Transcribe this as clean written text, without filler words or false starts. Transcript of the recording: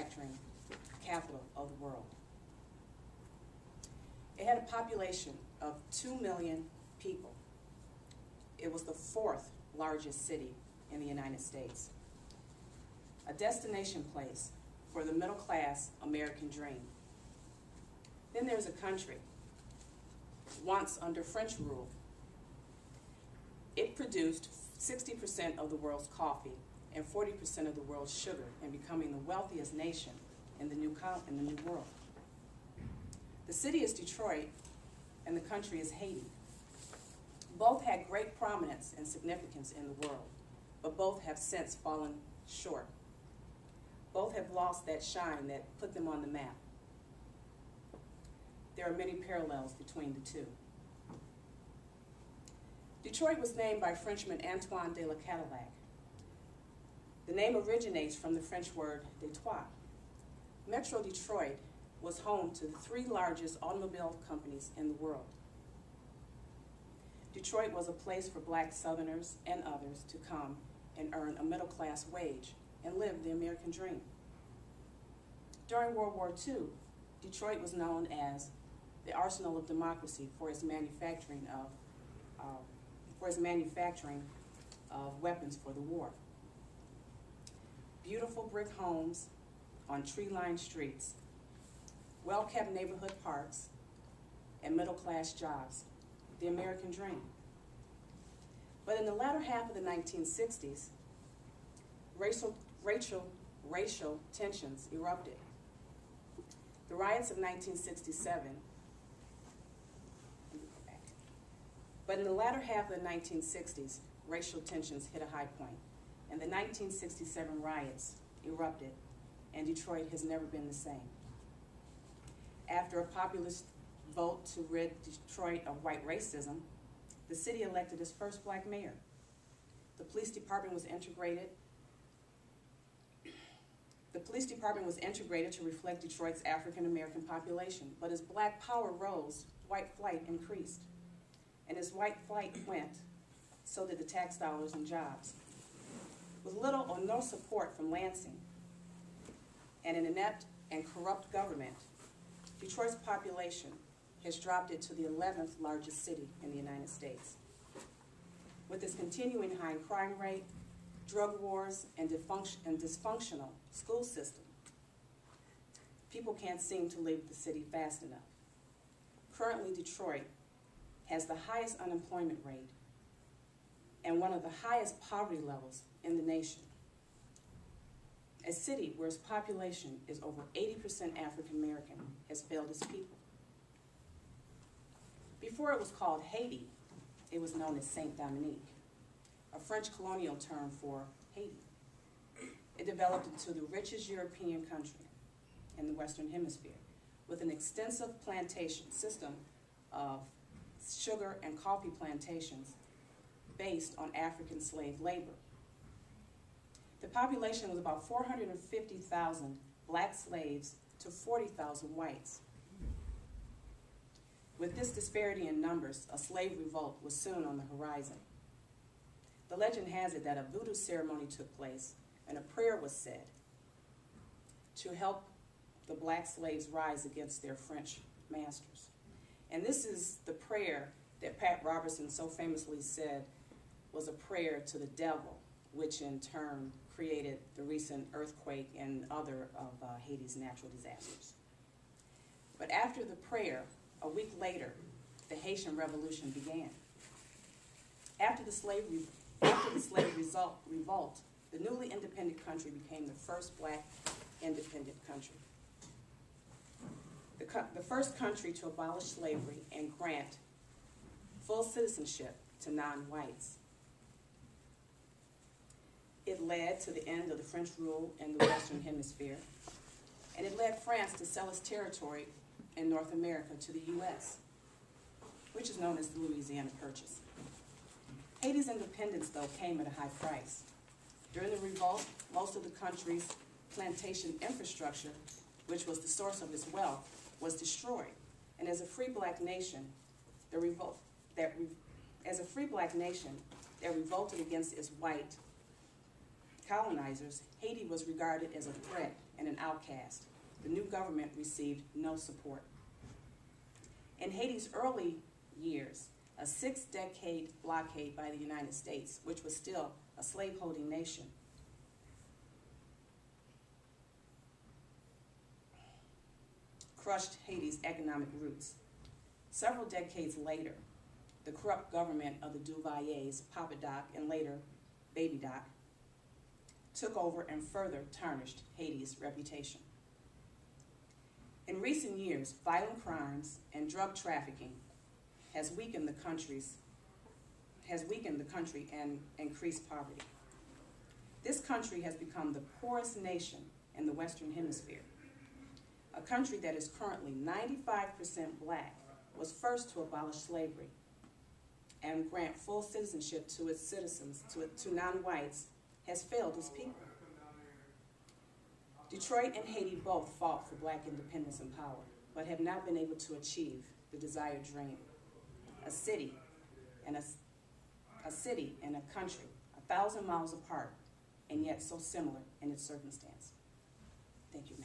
manufacturing capital of the world. It had a population of 2 million people. It was the 4th largest city in the United States. A destination place for the middle-class American dream. Then there's a country, once under French rule. It produced 60% of the world's coffee and 40% of the world's sugar, and becoming the wealthiest nation in the new world. The city is Detroit, and the country is Haiti. Both had great prominence and significance in the world, but both have since fallen short. Both have lost that shine that put them on the map. There are many parallels between the two. Detroit was named by Frenchman Antoine de la Cadillac. The name originates from the French word Detroit. Metro Detroit was home to the 3 largest automobile companies in the world. Detroit was a place for black Southerners and others to come and earn a middle-class wage and live the American dream. During World War II, Detroit was known as the arsenal of democracy for its manufacturing of weapons for the war. Beautiful brick homes on tree-lined streets, well-kept neighborhood parks, and middle-class jobs, the American dream. But in the latter half of the 1960s, racial tensions erupted. The riots of 1967, but in the latter half of the 1960s, racial tensions hit a high point, and the 1967 riots erupted, and Detroit has never been the same. After a populist vote to rid Detroit of white racism, the city elected its first black mayor. The police department was integrated. To reflect Detroit's African-American population, but as black power rose, white flight increased. And as white flight went, so did the tax dollars and jobs. With little or no support from Lansing and an inept and corrupt government, Detroit's population has dropped it to the 11th largest city in the United States. With its continuing high crime rate, drug wars, and dysfunctional school system, people can't seem to leave the city fast enough. Currently, Detroit has the highest unemployment rate and one of the highest poverty levels in the nation. A city where its population is over 80% African American has failed its people. Before it was called Haiti, it was known as Saint Dominique, a French colonial term for Haiti. It developed into the richest European country in the Western Hemisphere, with an extensive plantation system of sugar and coffee plantations based on African slave labor. The population was about 450,000 black slaves to 40,000 whites. With this disparity in numbers, a slave revolt was soon on the horizon. The legend has it that a voodoo ceremony took place and a prayer was said to help the black slaves rise against their French masters. And this is the prayer that Pat Robertson so famously said was a prayer to the devil, which in turn created the recent earthquake and other of Haiti's natural disasters. But after the prayer, a week later, the Haitian Revolution began. After the slave revolt, the newly independent country became the first black independent country. The first country to abolish slavery and grant full citizenship to non-whites. It led to the end of the French rule in the Western Hemisphere, and it led France to sell its territory in North America to the U.S., which is known as the Louisiana Purchase. Haiti's independence, though, came at a high price. During the revolt, most of the country's plantation infrastructure, which was the source of its wealth, was destroyed. And as a free black nation, that revolted against its white colonizers, Haiti was regarded as a threat and an outcast. The new government received no support. In Haiti's early years, a 6-decade blockade by the United States, which was still a slaveholding nation, crushed Haiti's economic roots. Several decades later, the corrupt government of the Duvaliers, Papa Doc, and later Baby Doc, took over and further tarnished Haiti's reputation. In recent years, violent crimes and drug trafficking has weakened the country and increased poverty. This country has become the poorest nation in the Western Hemisphere. A country that is currently 95% black was first to abolish slavery and grant full citizenship to its citizens, to non-whites, has failed its people. Detroit and Haiti both fought for black independence and power, but have not been able to achieve the desired dream. A city and a country 1,000 miles apart, and yet so similar in its circumstance. Thank you, ma'am.